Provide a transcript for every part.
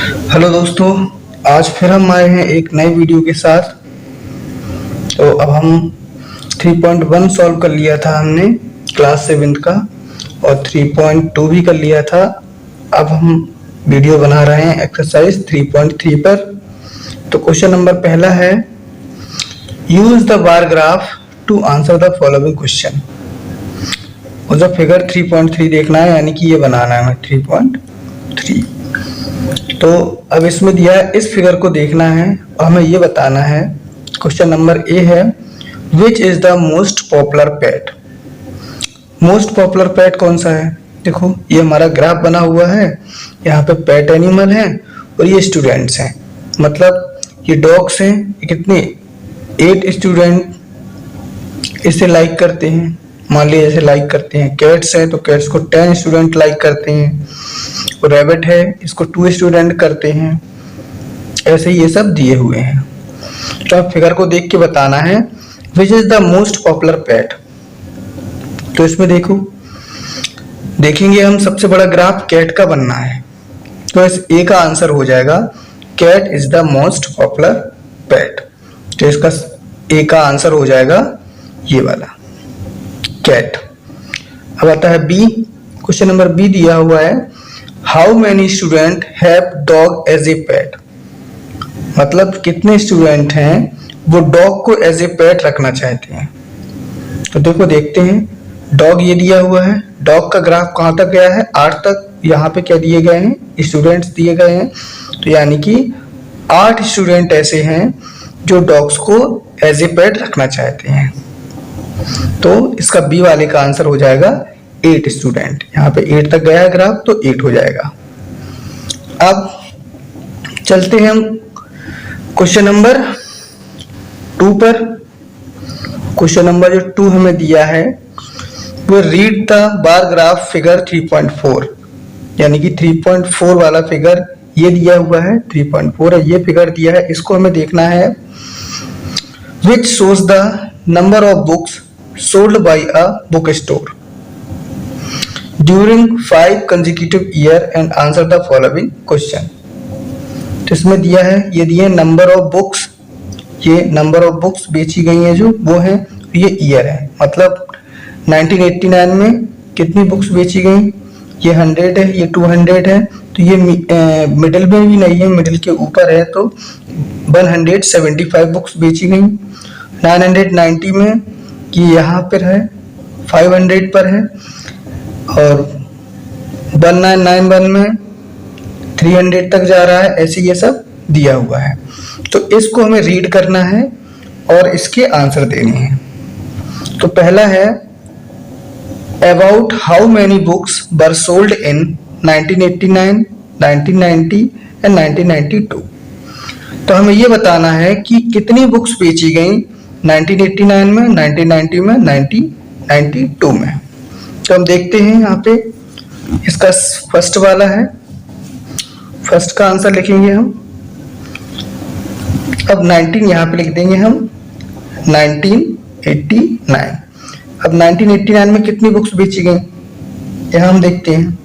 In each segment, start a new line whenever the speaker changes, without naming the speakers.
Hello दोस्तों, आज फिर हम आए हैं एक नए वीडियो के साथ। तो अब हम 3.1 सॉल्व कर लिया था हमने क्लास 7 का और 3.2 भी कर लिया था। अब हम वीडियो बना रहे हैं एक्सरसाइज 3.3 पर। तो क्वेश्चन नंबर पहला है, use the bar graph to answer the following question. और जो फिगर 3.3 देखना है, यानी कि ये बनाना है 3.3। तो अब इसमें दिया है, इस फिगर को देखना है और हमें ये बताना है। क्वेश्चन नंबर ए है, which is the most popular pet. Most popular pet कौन सा है? देखो, ये हमारा ग्राफ बना हुआ है, यहाँ पे पेट एनिमल है और ये स्टूडेंट्स हैं। मतलब ये डॉग्स हैं, ये कितने 8 स्टूडेंट इसे लाइक करते हैं। मान लीजिए जैसे लाइक करते हैं। कैट्स है तो कैट्स को 10 स्टूडेंट लाइक करते हैं। और रैबिट है, इसको 2 स्टूडेंट करते हैं। ऐसे ही ये सब दिए हुए हैं। तो आप फिगर को देख के बताना है which is the most popular pet. तो इसमें देखो, देखेंगे हम सबसे बड़ा ग्राफ कैट का बनना है। तो इस ए का आंसर हो जाएगा cat is the most popular pet. तो इसका ए का आंसर हो जाएगा ये वाला कैट। अब आता है बी। क्वेश्चन नंबर बी दिया हुआ है, how many student have dog as a pet. मतलब कितने स्टूडेंट हैं वो डॉग को एज ए पेट रखना चाहते हैं। तो देखो, देखते हैं। डॉग ये दिया हुआ है, डॉग का ग्राफ कहाँ तक गया है? 8 तक। यहाँ पे क्या दिए गए हैं? स्टूडेंट्स दिए गए हैं। तो यानी कि 8 स्टूडेंट ऐसे हैं जो डॉग्स को एज ए पेट रखना चाहते हैं। तो इसका बी वाले का आंसर हो जाएगा 8 स्टूडेंट। यहाँ पे 8 तक गया है ग्राफ, तो 8 हो जाएगा। अब चलते हैं हम क्वेश्चन नंबर 2 पर। क्वेश्चन नंबर जो 2 हमें दिया है वो read the bar graph figure 3.4। यानी कि 3.4 वाला फिगर ये दिया हुआ है। 3.4 है, ये फिगर दिया है। इसको हमें देखना है, which shows the number of books sold by a book store during 5 consecutive year and answer the following question। तो इसमें दिया है, ये दिए नंबर ऑफ बुक्स। ये नंबर ऑफ बुक्स बेची गई हैं जो वो है, ये ईयर है। मतलब 1989 में कितनी बुक्स बेची गई? ये 100 है, ये 200 है। तो ये मिडिल में भी नहीं है, मिडिल के ऊपर है। तो 175 बुक्स बेची गई। 990 में कि यहाँ पर है, 500 पर है। और 1991 में 300 तक जा रहा है। ऐसे ये सब दिया हुआ है। तो इसको हमें रीड करना है और इसके आंसर देने हैं। तो पहला है, about how many books were sold in 1989, 1990 and 1992। तो हमें ये बताना है कि कितनी बुक्स बेची गई 1989 में, 1990 में, 1992 में। तो हम देखते हैं यहाँ पे, इसका फर्स्ट वाला है। फर्स्ट का आंसर लिखेंगे हम। अब 19 यहाँ पे लिख देंगे हम 1989। अब 1989 में कितनी बुक्स बेची गई यहाँ हम देखते हैं।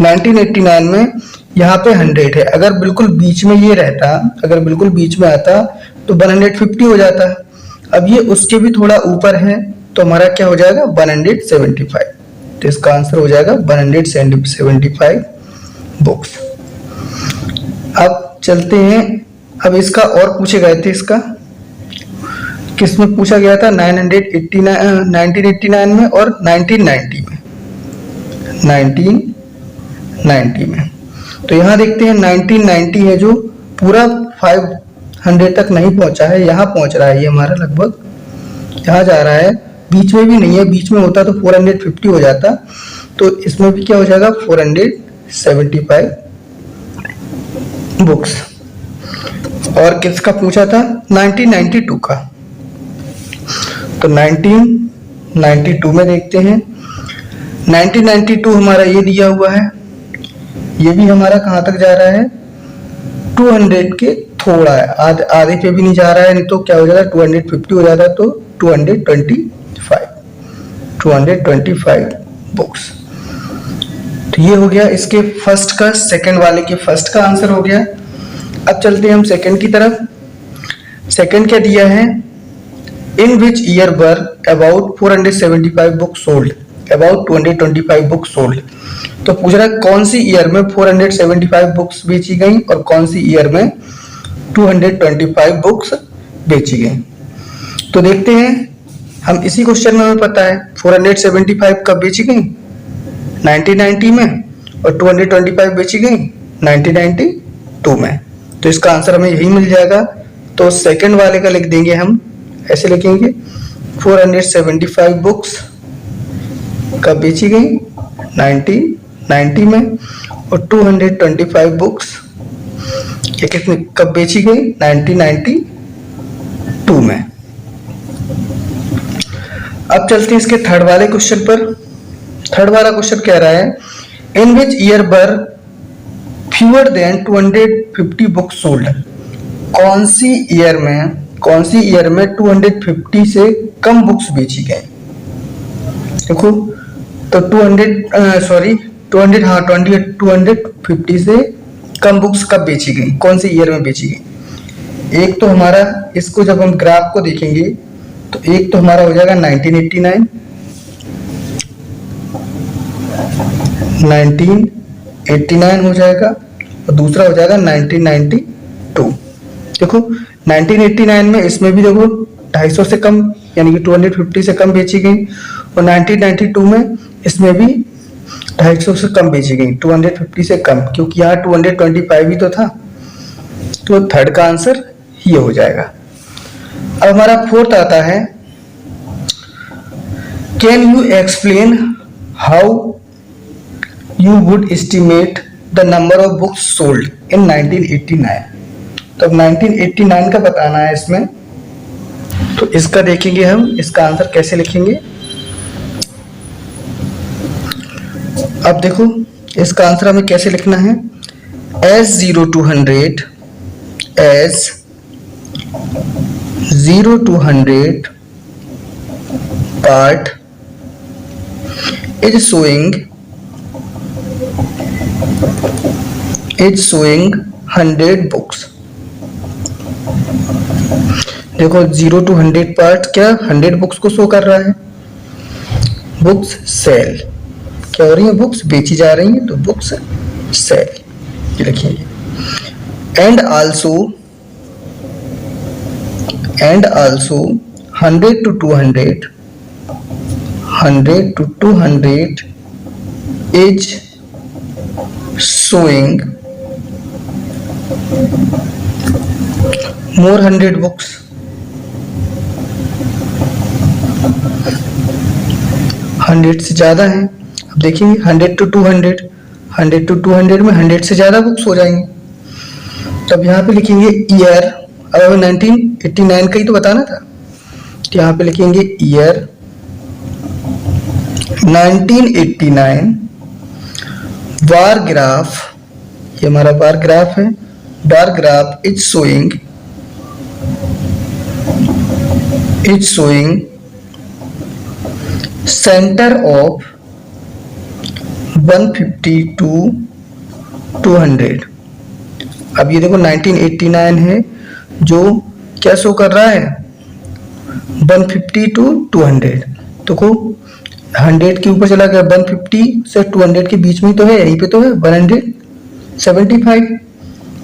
1989 में यहाँ पे 100 है। अगर बिल्कुल बीच में ये रहता, अगर बिल्कुल बीच में आता तो 150 हो जाता। अब ये उसके भी थोड़ा ऊपर है, तो हमारा क्या हो जाएगा? 175। तो इसका आंसर हो जाएगा 175 बुक्स। अब चलते हैं, अब इसका और पूछे गए थे। इसका किसमें पूछा गया था? 1989 में और 1990 में। 1990 में। तो यहाँ देखते हैं 1990 है जो पूरा 500 तक नहीं पहुंचा है, यहाँ पहुंच रहा है। ये हमारा लगभग यहाँ जा रहा है, बीच में भी नहीं है। बीच में होता तो 450 हो जाता। तो इसमें भी क्या हो जाएगा? 475 बुक्स। और किसका पूछा था? 1992 का। तो 1992 में देखते हैं। 1992 हमारा ये दिया हुआ है। ये भी हमारा कहाँ तक जा रहा है? 200 के थोड़ा है, आधे पे भी नहीं जा रहा है। नहीं तो क्या हो जाएगा? 250 हो जाता। तो 225 बुक्स। तो ये हो गया इसके फर्स्ट का, सेकंड वाले के फर्स्ट का आंसर हो गया। अब चलते हैं हम सेकंड की तरफ। सेकंड क्या दिया है, in which year were about 475 book sold, about 225 book sold. तो पूछ रहा है कौन सी ईयर में 475 बुक्स बेची गई और कौन सी ईयर में 225 बुक्स बेची गई। तो देखते हैं, हम इसी क्वेश्चन में हमें पता है 475 कब बेची गई, 1990 में, और 225 बेची गई 1992 में। तो इसका आंसर हमें यही मिल जाएगा। तो सेकंड वाले का लिख देंगे हम, ऐसे लिखेंगे 475 बुक्स कब बेची गई 1990 में, और 225 बुक्स ये कितने कब बेची गई 1992 में। अब चलते हैं इसके थर्ड वाले क्वेश्चन पर। थर्ड वाला क्वेश्चन कह रहा है, in which year were fewer than 250 books sold. कौन सी ईयर में 250 से कम बुक्स बेची गई। देखो तो 250 से कम बुक्स कब बेची गई, कौन सी ईयर में बेची गई। एक तो हमारा, इसको जब हम ग्राफ को देखेंगे तो एक तो हमारा हो जाएगा 1989 हो जाएगा, और दूसरा हो जाएगा 1992। देखो 1989 में इसमें भी देखो 250 से कम यानी कि 250 से कम बेची गई, और 1992 में इसमें भी 250 से कम बेची गई, 250 से कम, क्योंकि यहाँ 225 ही तो था। तो थर्ड का आंसर ये हो जाएगा। अब हमारा फोर्थ आता है, can you explain how you would estimate the number of books sold in 1989। तो 1989 का बताना है इसमें, तो इसका देखेंगे हम, इसका आंसर कैसे लिखेंगे। अब देखो इसका आंसर हमें कैसे लिखना है, as 0 to 100 part is showing 100 books. देखो 0 to 100 पार्ट क्या 100 बुक्स को शो कर रहा है। बुक्स सेल क्या हो रही है, बुक्स बेची जा रही हैं, तो बुक्स सेल ये लिखिए। And also 100 to 200 is showing more 100 books. Hundred से ज्यादा है। अब देखेंगे 100 to 200 में 100 से ज्यादा बुक्स हो जाएंगे। तब यहाँ पे लिखेंगे ईयर, अब 1989 का ही तो बताना था, तो यहाँ पे लिखेंगे ईयर 1989 बार ग्राफ, ये हमारा बार ग्राफ है, bar graph is showing centre of 150 to 200। अब ये देखो 1989 है जो क्या शो कर रहा है 150 to 200। देखो 100 के ऊपर चला गया, 150 से 200 के बीच में तो है, यहीं पे तो है 175।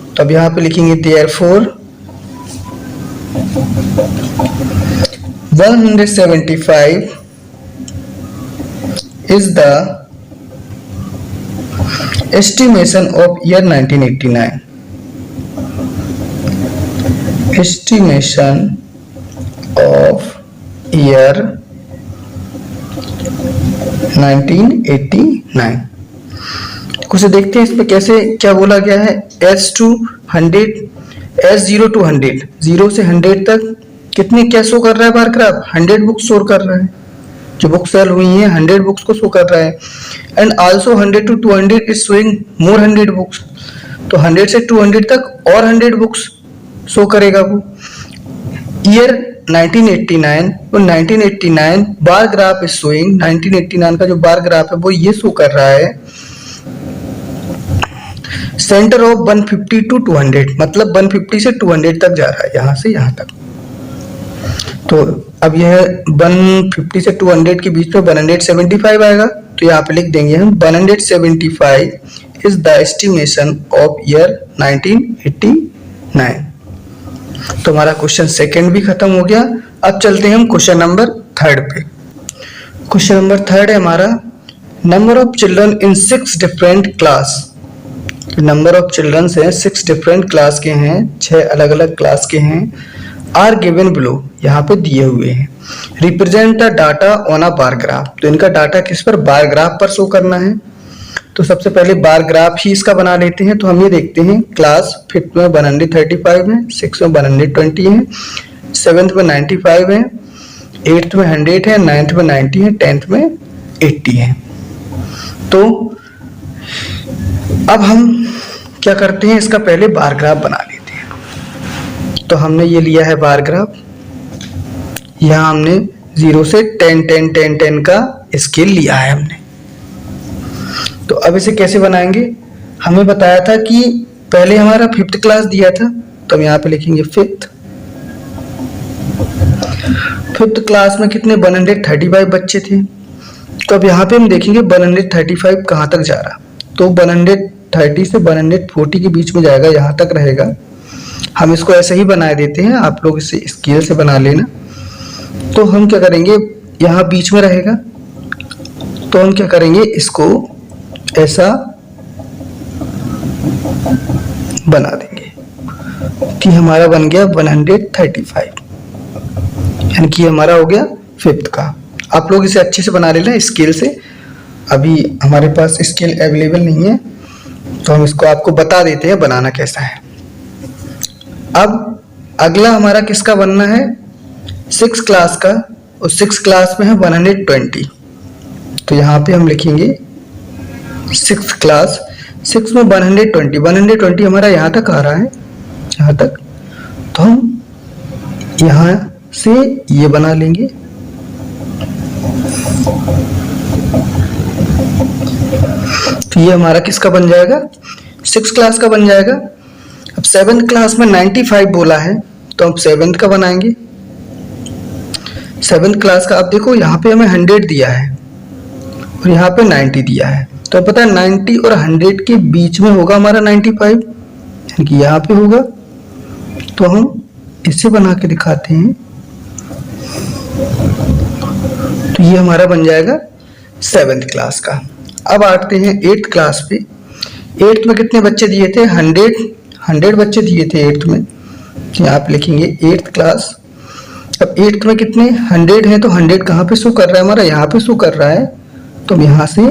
तो अब यहाँ पे लिखेंगे therefore 175 is the estimation of year 1989। estimation of year 1989। कुछ देखते हैं इसमें कैसे क्या बोला गया है। S to 100, S0 to 100, 0 से 100 तक कितने क्या शो कर रहा है बार ग्राफ, 100 बुक्स शो कर रहा है, जो बुक सेल हुई है 100 बुक्स को शो कर रहा है। And also 100 to 200 is showing more 100 books, तो 100 से 200 तक और 100 बुक्स शो करेगा वो। ईयर 1989, तो 1989 बार ग्राफ इज शोइंग, 1989 का जो बार ग्राफ है वो ये शो कर रहा है सेंटर ऑफ 150 टू 200, मतलब 150 से 200 तक जा रहा है, यहां से यहां तक। तो अब यह 150 से 200 के बीच में 175 आएगा, तो यहाँ पे लिख देंगे हम 175 is the estimation of year 1989। तो हमारा क्वेश्चन सेकंड भी खत्म हो गया। अब चलते हैं हम क्वेश्चन नंबर थर्ड पे। क्वेश्चन नंबर थर्ड है हमारा, number of children in 6 different class. Number of children है 6 डिफरेंट क्लास के हैं, 6 अलग अलग क्लास के हैं। आर गिवन बिलो, यहाँ पे दिए हुए हैं। Represent the data on a bar graph, तो इनका डाटा किस पर, बार ग्राफ पर शो करना है। तो सबसे पहले बार ग्राफ ही इसका बना लेते हैं। तो हम ये देखते हैं, क्लास 5th में 135 है, 6th में 120 है, 7th में 95 है, 8th में 100 है, 9th में 90 है, 10th में 80 है। तो अब हम क्या करते हैं, इसका पहले बार ग्राफ बना लेते हैं। तो हमने ये लिया है बार ग्राफ, यहाँ हमने 0 से 10 10 10 10 का स्केल लिया है हमने। तो अब इसे कैसे बनाएंगे, हमें बताया था कि पहले हमारा 5th क्लास दिया था, तो हम यहाँ पे लिखेंगे 5th क्लास में कितने 135 बच्चे थे। तो अब यहाँ पे हम देखेंगे 135 कहाँ तक जा रहा, तो 130 से 140 के बीच में जाएगा, यहाँ तक रहेगा। हम इसको ऐसे ही बना देते हैं, आप लोग इसे स्केल से बना लेना। तो हम क्या करेंगे, यहाँ बीच में रहेगा, तो हम क्या करेंगे, इसको ऐसा बना देंगे कि हमारा बन गया 135, यानी कि हमारा हो गया 5th का। आप लोग इसे अच्छे से बना लेना स्केल से। अभी हमारे पास स्केल अवेलेबल नहीं है, तो हम इसको आपको बता देते हैं बनाना कैसा है। अब अगला हमारा किसका बनना है, 6 क्लास का, और 6 क्लास में है 120। तो यहाँ पे हम लिखेंगे 6 क्लास, 6 में 120 हमारा यहाँ तक आ रहा है, यहाँ तक। तो हम यहाँ से ये बना लेंगे, तो ये हमारा किसका बन जाएगा, 6 क्लास का बन जाएगा। अब 7th क्लास में 95 बोला है, तो हम 7th का बनाएंगे। 7th क्लास का, अब देखो यहाँ पे हमें 100 दिया है और यहाँ पे 90 दिया है, तो पता है 90 और 100 के बीच में होगा हमारा 95, यानी कि यहाँ पे होगा। तो हम इसे बना के दिखाते हैं, तो ये हमारा बन जाएगा 7th क्लास का। अब आते हैं 8th क्लास पे। 8th में कितने बच्चे दिए थे, 100 बच्चे दिए थे 8th में, यहाँ पे लिखेंगे 8th क्लास। अब 8th में कितने 100 हैं, तो 100 कहाँ पे शो कर रहा है हमारा, यहाँ पे शो कर रहा है। तो हम यहाँ से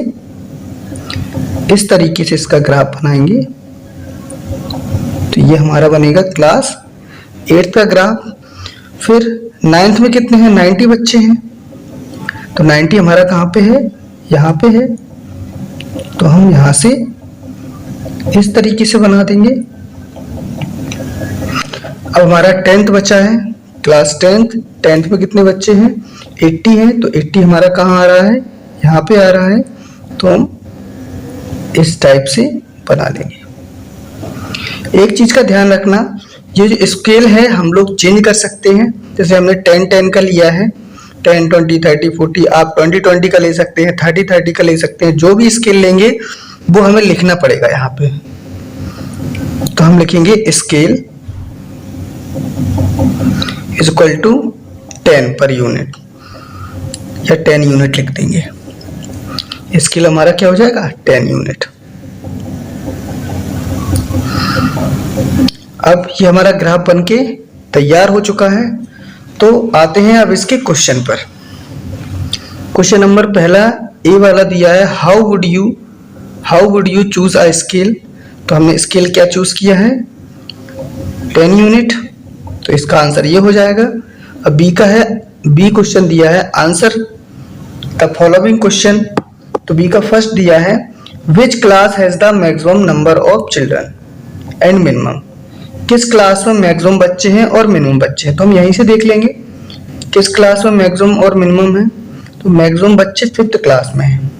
इस तरीके से इसका ग्राफ बनाएंगे, तो ये हमारा बनेगा क्लास 8th का ग्राफ। फिर 9th में कितने हैं, 90 बच्चे हैं, तो 90 हमारा कहाँ पे है, यहाँ पे है। तो हम यहाँ से इस तरीके से बना देंगे। अब हमारा 10th बचा है, क्लास 10th में कितने बच्चे हैं, 80 हैं, तो 80 हमारा कहाँ आ रहा है, यहाँ पे आ रहा है। तो हम इस टाइप से बना लेंगे। एक चीज का ध्यान रखना, ये जो स्केल है हम लोग चेंज कर सकते हैं। जैसे हमने 10 का लिया है, 10 20 30 40, आप 20 का ले सकते हैं, 30 का ले सकते हैं। जो भी स्केल लेंगे वो हमें लिखना पड़ेगा यहाँ पे। तो हम लिखेंगे scale is equal to 10 per unit, या 10 यूनिट लिख देंगे। स्केल हमारा क्या हो जाएगा, 10 यूनिट। अब ये हमारा ग्राफ बनके तैयार हो चुका है। तो आते हैं अब इसके क्वेश्चन पर। क्वेश्चन नंबर पहला ए वाला दिया है, how would you choose a scale. तो हमने स्केल क्या चूज किया है, 10 यूनिट, तो इसका आंसर ये हो जाएगा। अब बी का है, बी क्वेश्चन दिया है, आंसर द फॉलोइंग क्वेश्चन। तो बी का फर्स्ट दिया है, which class has the maximum number of children and minimum. किस क्लास में मैक्सिमम बच्चे हैं और मिनिमम बच्चे हैं। तो हम यहीं से देख लेंगे किस क्लास में मैक्सिमम और मिनिमम है। तो मैक्सिमम बच्चे 5th क्लास में हैं,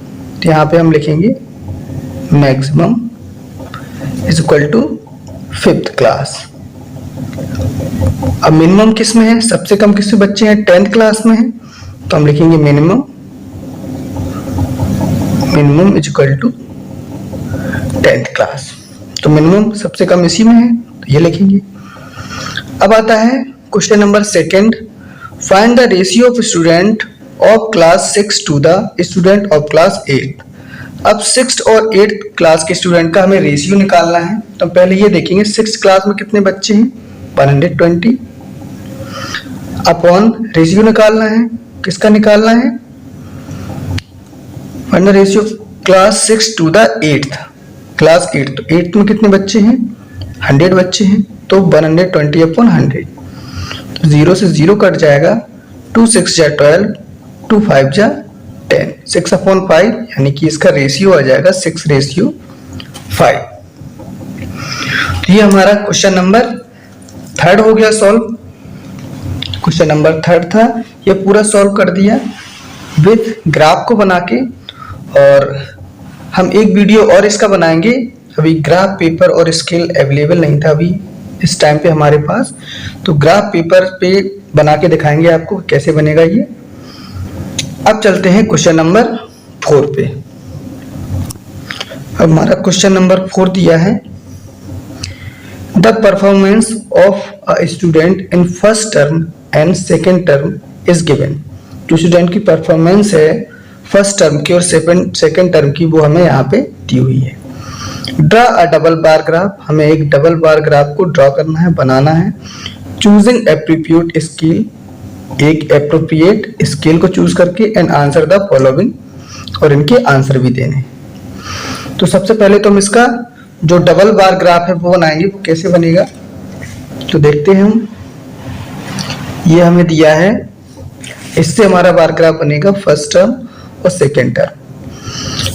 तो यहाँ पे हम लिखेंगे maximum is equal to 5th class. अब मिनिमम किस में है, सबसे कम किससे बच्चे हैं, 10th क्लास में है, तो हम लिखेंगे minimum is equal to 10th class. तो मिनिमम सबसे कम इसी में है, तो ये लिखेंगे। अब आता है question number 2, find the ratio of student of class 6 to the student of class 8। अब 6th और 8th क्लास के स्टूडेंट का हमें रेशियो निकालना है। तो पहले ये देखेंगे 6th क्लास में कितने बच्चे हैं, 120 अपॉन रेशियो निकालना है, किसका निकालना है, find the ratio class 6 to the 8th class 8। तो 8th में कितने बच्चे हैं, 100 बच्चे हैं, तो 120 अपॉन 100। तो 0 से 0 कट जाएगा, 2 6 जा 12, 2 5 जा 10, 6 अपॉन 5, यानी कि इसका रेशियो आ जाएगा 6:5। तो ये हमारा क्वेश्चन नंबर 3 हो गया सॉल्व। क्वेश्चन नंबर 3 था, ये पूरा सॉल्व कर दिया विद ग्राफ को बना के। और हम एक वीडियो और इसका बनाएंगे, अभी ग्राफ पेपर और स्केल अवेलेबल नहीं था अभी इस टाइम पे हमारे पास, तो ग्राफ पेपर पे बना के दिखाएंगे आपको कैसे बनेगा ये। अब चलते हैं क्वेश्चन नंबर 4 पे। अब हमारा क्वेश्चन नंबर 4 दिया है, the performance of a student in first term and second term is given. जो स्टूडेंट की परफॉर्मेंस है फर्स्ट टर्म की और सेकेंड टर्म की, वो हमें यहाँ पे दी हुई है। Draw a double bar graph, हमें एक डबल बार ग्राफ को ड्रॉ करना है, बनाना है। चूजिंग एप्रोप्रिएट स्केल, एक एप्रोप्रिएट स्केल को चूज करके, एंड आंसर द फॉलोइंग, और इनके आंसर भी देने। तो सबसे पहले तो हम इसका जो डबल बार ग्राफ है वो बनाएंगे। वो कैसे बनेगा तो देखते हैं हम। ये हमें दिया है, इससे हमारा बार ग्राफ बनेगा फर्स्ट टर्म और सेकेंड टर्म।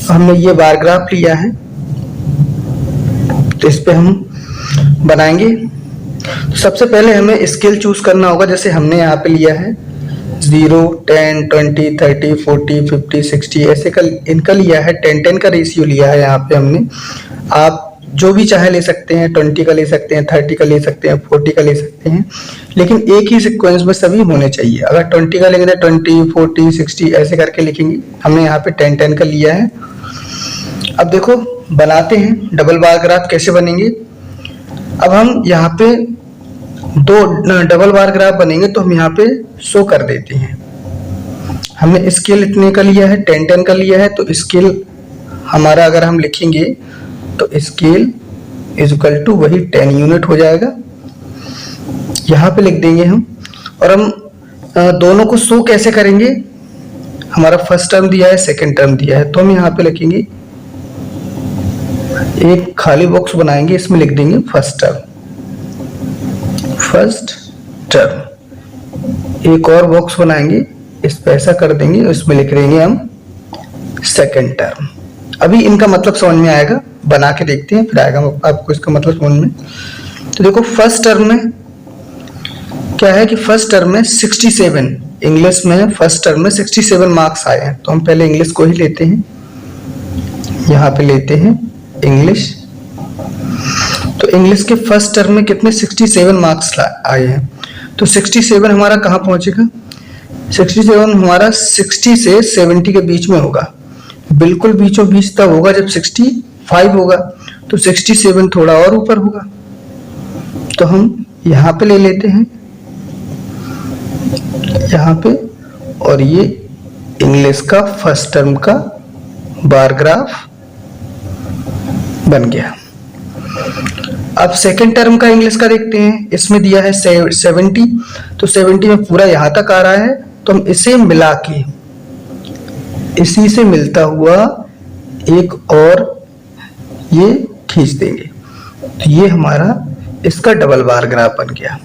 हमने ये बार ग्राफ लिया है, तो इस पे हम बनाएंगे। तो सबसे पहले हमें स्केल चूज करना होगा, जैसे हमने यहाँ पे लिया है 0, 10, 20, 30, 40, 50, 60 ऐसे का इनका लिया है। 10-10 का रेशियो लिया है यहाँ पे हमने। आप जो भी चाहे ले सकते हैं, 20 का ले सकते हैं, 30 का ले सकते हैं, 40 का ले सकते हैं, लेकिन एक ही सीक्वेंस में सभी होने चाहिए। अगर 20 का लेंगे तो 20, 40, 60 ऐसे करके लिखेंगे। हमने यहाँ पे 10-10 का लिया है। अब देखो बनाते हैं डबल बार ग्राफ कैसे बनेंगे। अब हम यहाँ पे दो डबल बार ग्राफ बनेंगे, तो हम यहाँ पे शो कर देते हैं। हमने स्केल इतने का लिया है, 10-10 का लिया है, तो स्केल हमारा अगर हम लिखेंगे तो स्केल इज इक्वल टू वही 10 यूनिट हो जाएगा, यहाँ पे लिख देंगे हम। और हम दोनों को शो कैसे करेंगे, हमारा फर्स्ट टर्म दिया है, सेकेंड टर्म दिया है, तो हम यहाँ पे लिखेंगे, एक खाली बॉक्स बनाएंगे, इसमें लिख देंगे फर्स्ट टर्म। एक और बॉक्स बनाएंगे, इस पे ऐसा कर देंगे, इसमें लिख देंगे हम सेकेंड टर्म। अभी इनका मतलब समझ में आएगा, बना के देखते हैं फिर आएगा आपको इसका मतलब समझ में। तो देखो फर्स्ट टर्म में क्या है कि फर्स्ट टर्म में 67 इंग्लिश में, फर्स्ट टर्म में 67 मार्क्स आए हैं। तो हम पहले इंग्लिश को ही लेते हैं, यहाँ पे लेते हैं इंग्लिश। तो इंग्लिश के फर्स्ट टर्म में कितने 67 मार्क्स आए हैं। तो 67 हमारा कहाँ पहुंचेगा, 67 हमारा 60 से 70 के बीच में होगा, बिल्कुल बीचों बीच तब होगा जब 65 होगा। तो 67 थोड़ा और ऊपर होगा, तो हम यहाँ पे ले लेते हैं, यहाँ पे। और ये इंग्लिश का फर्स्ट टर्म का बार ग्राफ बन गया। अब सेकेंड टर्म का इंग्लिश का देखते हैं, इसमें दिया है 70, तो 70 में पूरा यहाँ तक आ रहा है, तो हम इसे मिला के इसी से मिलता हुआ एक और ये खींच देंगे, तो ये हमारा इसका डबल बार ग्राफ बन गया।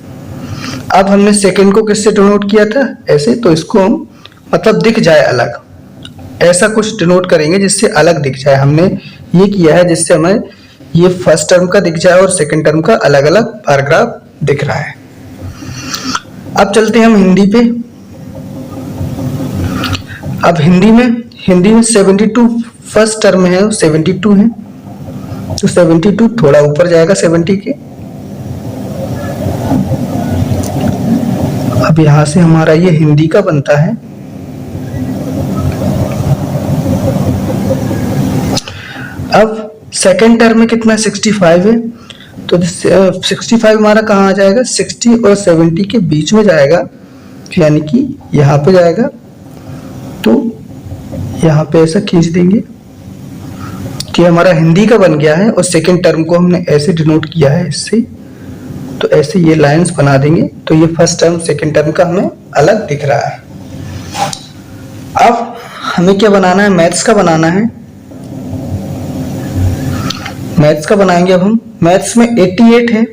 अब हमने सेकेंड को किससे डिनोट किया था, ऐसे, तो इसको हम मतलब दिख जाए अलग, ऐसा कुछ डिनोट करेंगे जिससे अलग दिख जाए। हमने ये किया है जिससे हमें ये फर्स्ट टर्म का दिख जाए और सेकेंड टर्म का अलग अलग बार ग्राफ दिख रहा है। अब चलते हैं हम हिंदी पे। अब हिंदी में 72 फर्स्ट टर्म है, 72 है, तो 72 थोड़ा ऊपर जाएगा 70 के। अब यहां से हमारा ये हिंदी का बनता है। अब सेकेंड टर्म में कितना 65 है, तो 65 हमारा कहाँ आ जाएगा, 60 और 70 के बीच में जाएगा, यानी कि यहाँ पे जाएगा। तो यहाँ पे ऐसा खींच देंगे कि हमारा हिंदी का बन गया है और सेकेंड टर्म को हमने ऐसे डिनोट किया है इससे, तो ऐसे ये लाइंस बना देंगे। तो ये फर्स्ट टर्म सेकेंड टर्म का हमें अलग दिख रहा है। अब हमें क्या बनाना है, मैथ्स का बनाना है। मैथ्स का बनाएंगे। अब हम मैथ्स में 88 है,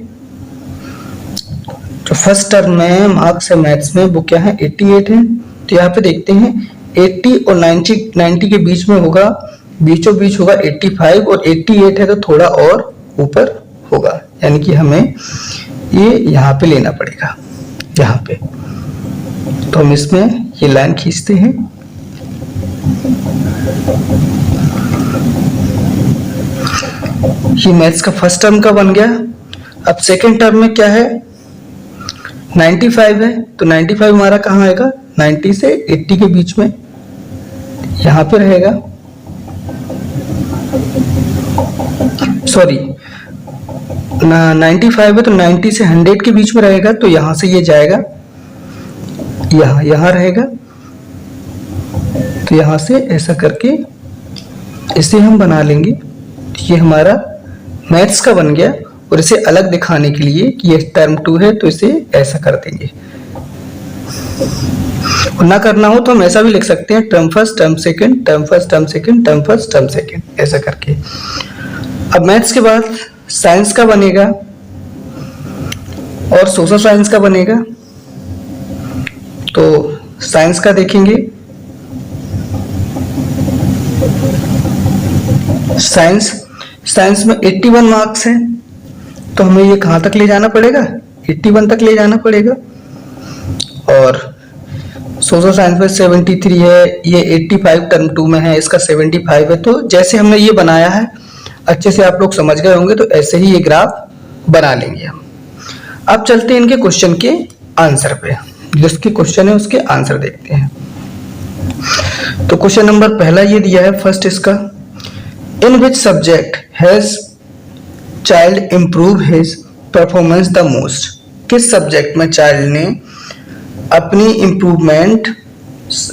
तो फर्स्ट टर्म में मार्क्स है मैथ्स में, वो क्या है 88 है। तो यहाँ पे देखते हैं 80 और 90 के बीच में होगा, बीचों बीच होगा 85 और 88 है तो थोड़ा और ऊपर होगा, यानी कि हमें ये यहाँ पे लेना पड़ेगा, यहाँ पे। तो हम इसमें ये लाइन खींचते हैं। ये मैथ्स का फर्स्ट टर्म का बन गया। अब सेकेंड टर्म में क्या है 95 है, तो 95 हमारा कहाँ आएगा, 90 से 80 के बीच में यहाँ पे रहेगा। सॉरी 95 है तो 90 से 100 के बीच में रहेगा, तो यहां से ये जाएगा, यहां रहेगा। तो यहां से ऐसा करके इसे हम बना लेंगे। ये हमारा मैथ्स का बन गया। और इसे अलग दिखाने के लिए कि ये टर्म 2 है तो इसे ऐसा कर देंगे। और ना करना हो तो हम ऐसा भी लिख सकते हैं, term first term second, term first term second, term first term second, ऐसा करके। अब मैथ्स के बाद साइंस का बनेगा और सोशल साइंस का बनेगा। तो साइंस का देखेंगे, साइंस में 81 मार्क्स हैं, तो हमें ये कहाँ तक ले जाना पड़ेगा, 81 तक ले जाना पड़ेगा। और सोशल साइंस में 73 है, ये 85 टर्म 2 में है, इसका 75 है। तो जैसे हमने ये बनाया है अच्छे से आप लोग समझ गए होंगे, तो ऐसे ही ये ग्राफ बना लेंगे हम। अब चलते हैं इनके क्वेश्चन के आंसर पे, जिसके क्वेश्चन है उसके आंसर देखते हैं। तो क्वेश्चन नंबर पहला ये दिया है फर्स्ट इसका, in which subject has child improve his performance the most. किस सब्जेक्ट में चाइल्ड ने अपनी इम्प्रूवमेंट,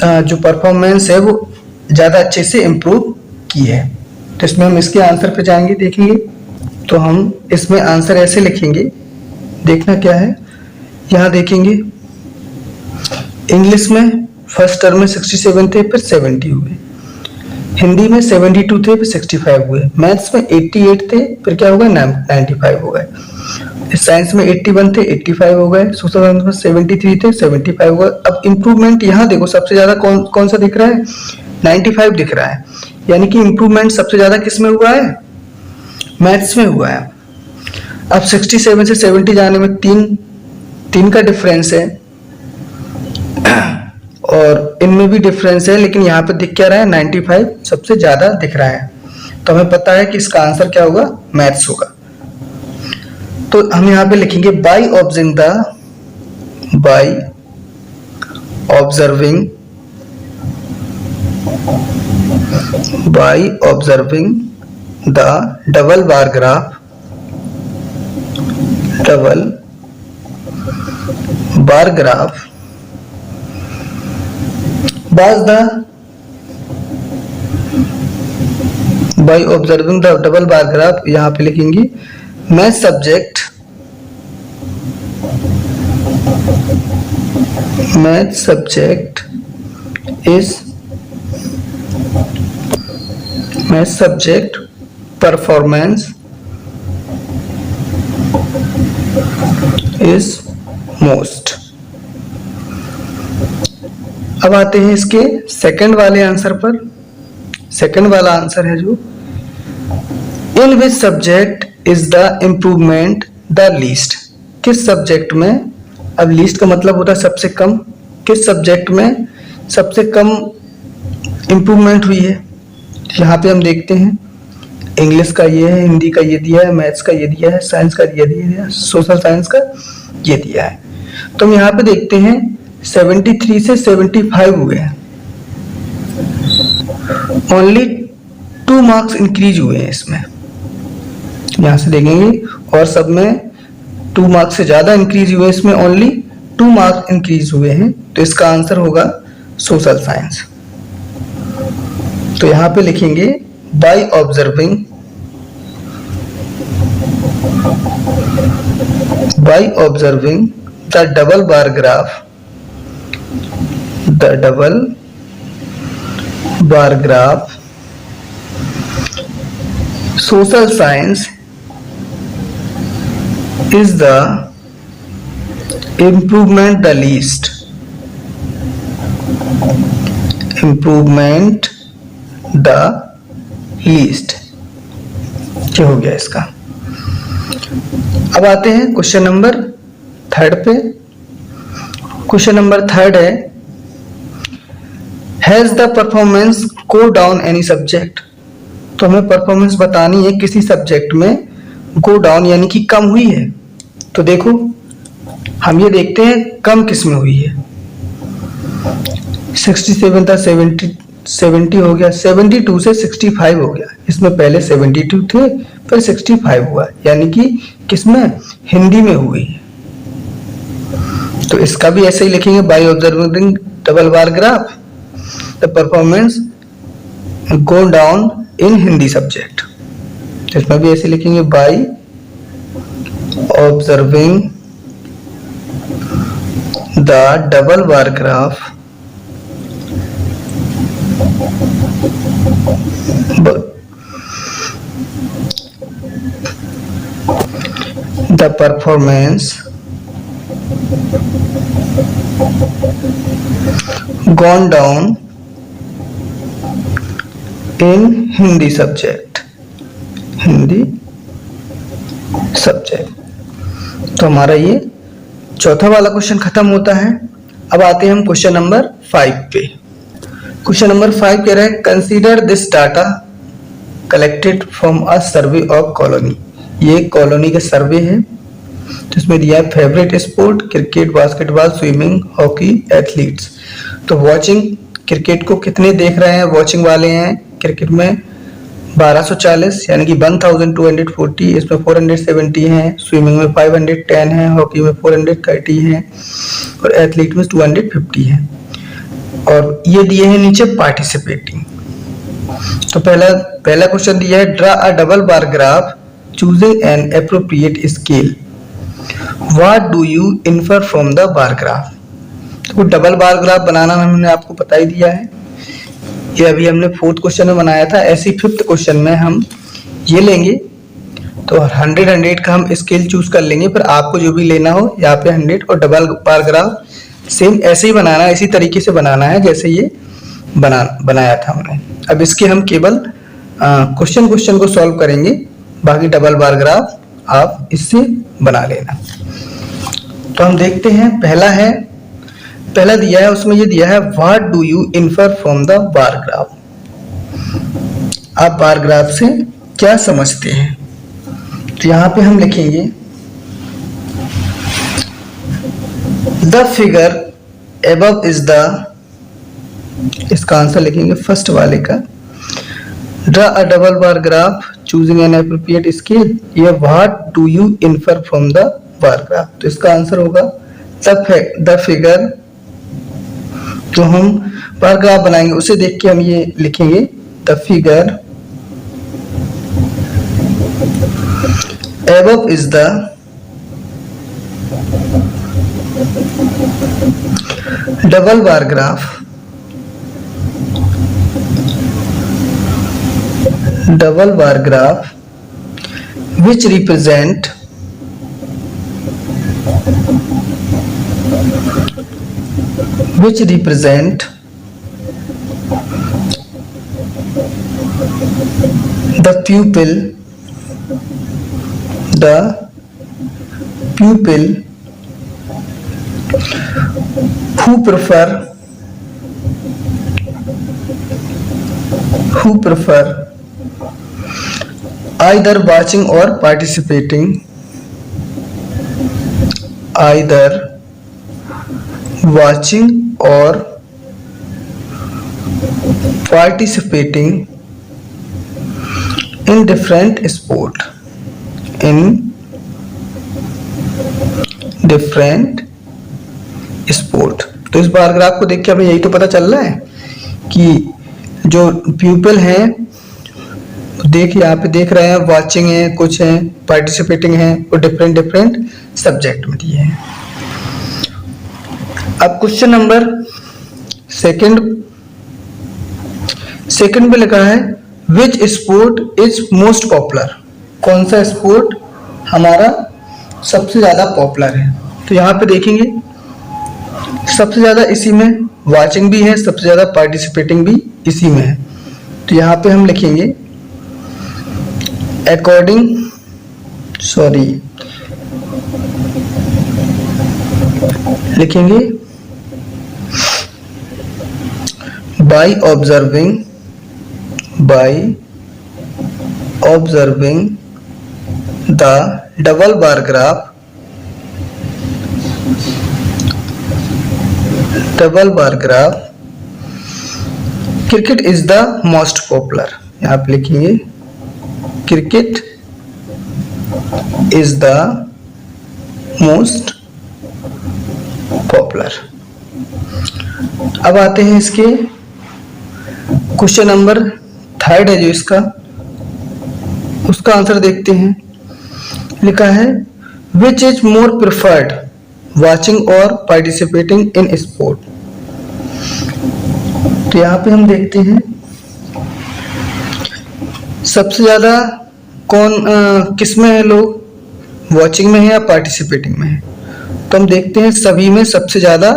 जो परफॉर्मेंस है वो ज्यादा अच्छे से इम्प्रूव की है। तो इसमें हम इसके आंसर पे जाएंगे, देखेंगे। तो हम इसमें आंसर ऐसे लिखेंगे, देखना क्या है, यहाँ देखेंगे इंग्लिश में फर्स्ट टर्म में 67 थे, फिर 70 हुए। हिंदी में 72 थे, फिर 65 हुए। मैथ्स में 88 थे, फिर क्या हो गए 95 हो गए। साइंस में 81 थे, 85 हो गए। सोशल साइंस में 73 थे, 75 हो गए। अब इम्प्रूवमेंट यहाँ देखो सबसे ज्यादा कौन सा दिख रहा है, 95 दिख रहा है, यानी कि इम्प्रूवमेंट सबसे ज्यादा किस में हुआ है, मैथ्स में हुआ है। अब 67 से 70 जाने में तीन का डिफरेंस है और इनमें भी डिफरेंस है, लेकिन यहाँ पे दिख क्या रहा है 95 सबसे ज्यादा दिख रहा है। तो हमें पता है कि इसका आंसर क्या होगा, मैथ्स होगा। तो हम यहाँ पे लिखेंगे by observing the double bar graph by observing the double bar graph, यहाँ पे लिखेंगे math subject performance is most. अब आते हैं इसके सेकंड वाले आंसर पर। सेकंड वाला आंसर है जो in which subject is the improvement the least. किस सब्जेक्ट में, अब लीस्ट का मतलब होता है सबसे कम, किस सब्जेक्ट में सबसे कम इम्प्रूवमेंट हुई है। यहाँ पे हम देखते हैं इंग्लिश का ये है, हिंदी का ये दिया है, मैथ्स का ये दिया है, साइंस का ये दिया है, सोशल साइंस का ये दिया है। तो हम यहाँ पे देखते हैं 73 से 75 हुए हैं, ओनली 2 मार्क्स इंक्रीज हुए हैं इसमें। यहाँ से देखेंगे और सब में 2 मार्क्स से ज्यादा इंक्रीज हुए, इसमें ओनली 2 मार्क्स इंक्रीज हुए हैं। तो इसका आंसर होगा सोशल साइंस। तो यहाँ पे लिखेंगे by observing the double bar graph social science is the improvement the least, क्या हो गया इसका। अब आते हैं क्वेश्चन नंबर 3 पे। क्वेश्चन नंबर 3 है, has the performance go down any subject. तो हमें परफॉर्मेंस बतानी है किसी सब्जेक्ट में गो डाउन यानी कि कम हुई है। तो देखो हम ये देखते हैं कम किस में हुई है। 67 था, 70 हो गया, 72 से 65 हो गया। इसमें पहले 72 थे फिर 65 हुआ, यानी कि किसमें, हिंदी में हुई। तो इसका भी ऐसे ही लिखेंगे by observing double bar graph the performance go down in Hindi subject. इसमें भी ऐसे लिखेंगे by observing the double bar graph the performance gone down in Hindi subject. तो हमारा ये चौथा वाला क्वेश्चन खत्म होता है। अब आते हैं हम क्वेश्चन नंबर 5 पे। क्वेश्चन नंबर 5 कह रहा है consider this data collected from a survey of colony. ये कॉलोनी का सर्वे है जिसमें दिया है favourite sport cricket, basketball, swimming, hockey, athletes. तो वॉचिंग क्रिकेट को कितने देख रहे हैं, वॉचिंग वाले हैं क्रिकेट में 1240 यानी कि 1240, इसमें 470 हैं, स्विमिंग में 510 है, हॉकी में 430 है और एथलीट में 250 है। और ये दिए हैं नीचे पार्टिसिपेटिंग। तो पहला क्वेश्चन दिया है draw a double bar graph choosing an appropriate scale, what do you infer from the bar graph. तो डबल बार ग्राफ बनाना हमने आपको बता ही दिया है, ये अभी हमने 4th क्वेश्चन में बनाया था। ऐसे 5th क्वेश्चन में हम ये लेंगे तो 100 का हम स्केल चूज कर लेंगे, पर आपको जो भी लेना हो यहाँ पे 100 और डबल बार ग्राफ सेम ऐसे ही बनाना है, इसी तरीके से बनाना है जैसे ये बनाया था हमने। अब इसके हम केवल क्वेश्चन को सॉल्व करेंगे, बाकी डबल बार ग्राफ आप इससे बना लेना। तो हम देखते हैं पहला दिया है, उसमें ये दिया है what do you infer from the bar graph. आप बार ग्राफ से क्या समझते हैं। तो यहां पे हम लिखेंगे the figure above is the, इसका आंसर लिखेंगे फर्स्ट वाले का, draw a double bar graph choosing an appropriate scale, ये what do you infer from the bar graph. तो इसका आंसर होगा द फिगर। जो हम बार ग्राफ बनाएंगे उसे देख के हम ये लिखेंगे the figure above is the double bar graph which represent the pupil who prefer either watching or participating, either watching or participating in different sport, in different sport। तो इस पैराग्राफ को देख के हमें यही तो पता चल रहा है कि जो प्यूपिल हैं यहाँ पे देख रहे हैं, वाचिंग है, कुछ है, पार्टिसिपेटिंग है, और डिफरेंट डिफरेंट सब्जेक्ट में दिए हैं। अब क्वेश्चन नंबर सेकंड पे लिखा है which sport is most popular, कौन सा स्पोर्ट हमारा सबसे ज्यादा पॉपुलर है। तो यहाँ पे देखेंगे सबसे ज्यादा इसी में वाचिंग भी है, सबसे ज्यादा पार्टिसिपेटिंग भी इसी में है। तो यहाँ पे हम लिखेंगे लिखेंगे by observing the double bar graph cricket is the most popular। यहाँ पे लिखेंगे cricket is the most popular. अब आते हैं इसके क्वेश्चन नंबर 3 है जो इसका, उसका आंसर देखते हैं। लिखा है which is more preferred watching और पार्टिसिपेटिंग इन स्पोर्ट। तो यहाँ पे हम देखते हैं सबसे ज्यादा कौन किस में है, लोग वॉचिंग में है या पार्टिसिपेटिंग में है। तो हम देखते हैं सभी में सबसे ज्यादा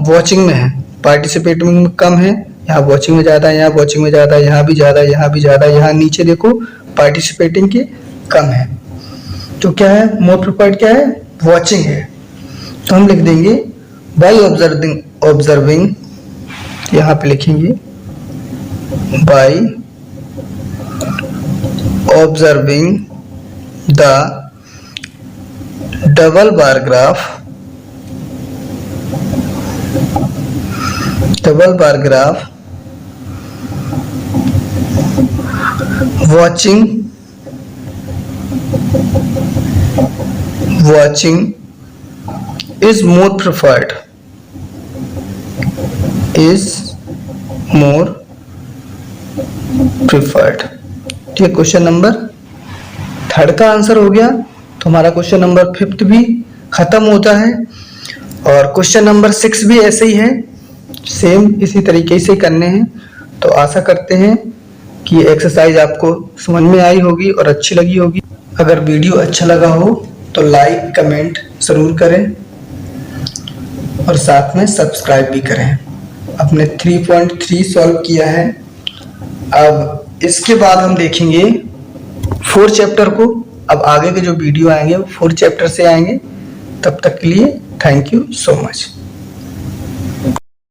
वॉचिंग में है, पार्टिसिपेटिंग में कम है। यहाँ वॉचिंग में ज्यादा है, यहाँ वॉचिंग में ज्यादा है, यहाँ भी ज्यादा है, यहाँ भी ज्यादा है, यहाँ नीचे देखो पार्टिसिपेटिंग के कम है। तो क्या है, मोर प्रिफर्ड क्या है, वॉचिंग है। तो हम लिख देंगे बाय ऑब्जर्विंग, यहाँ पे लिखेंगे bye observing the double bar graph watching is more preferred, ये क्वेश्चन नंबर 3 का आंसर हो गया। तो हमारा क्वेश्चन नंबर 5 भी खत्म होता है, और क्वेश्चन नंबर 6 भी ऐसे ही है, सेम इसी तरीके से करने हैं। तो आशा करते हैं कि एक्सरसाइज आपको समझ में आई होगी और अच्छी लगी होगी। अगर वीडियो अच्छा लगा हो तो लाइक कमेंट जरूर करें और साथ में सब्सक्राइब भी करें। अपने 3.3 सॉल्व किया है। अब इसके बाद हम देखेंगे 4 चैप्टर को। अब आगे के जो वीडियो आएंगे वो 4 चैप्टर से आएंगे। तब तक के लिए थैंक यू सो मच।